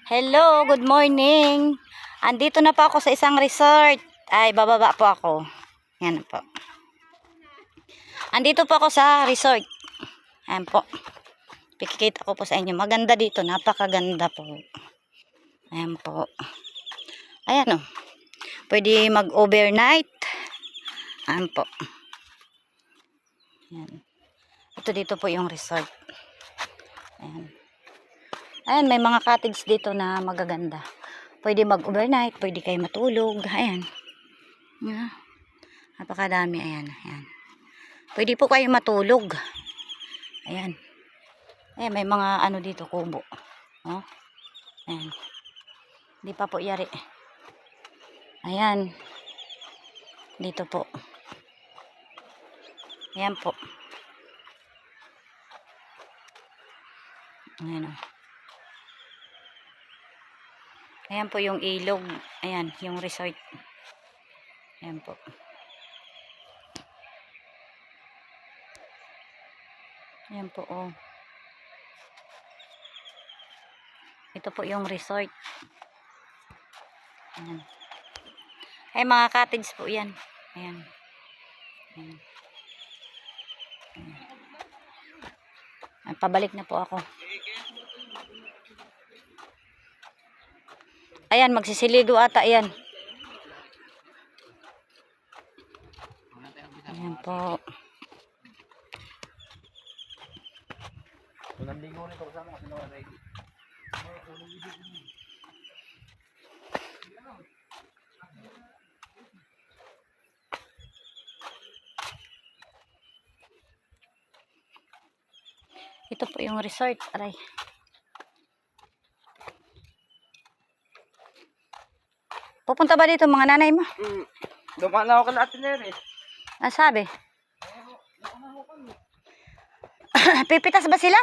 Hello, good morning. Andito na po ako sa isang resort. Ay, bababa po ako. Yan po. Andito po ako sa resort. Ayan po. Pikikita ko po sa inyo. Maganda dito. Napakaganda po. Ayan po. Ayan o. Pwede mag-overnight. Ayan po. Ayan. Ito dito po yung resort. Ayan. Ayan, may mga cottage dito na magaganda. Pwede mag-overnight, pwede kayo matulog. Ayan. Yeah. Napakadami. Ayan, ayan. Pwede po kayo matulog. Ayan. Ayan, may mga ano dito, kubo. Oh. Ayan. Hindi pa po yari. Ayan. Dito po. Ayan po. Ayan o. Ayan po yung ilog. Ayan, yung resort. Ayan po. Ayan po, oh. Ito po yung resort. Ayan. Ay, mga cottage po yan. Ayan. Ayan. Ayan. Pabalik na po ako. Ayan, magsisiligo ata yan. Ayan po. Ito po yung resort. Aray. Pupunta ba dito mga nanay mo? Dumaan na ako kala atin eh. Ah, sabi. Pipitas ba sila?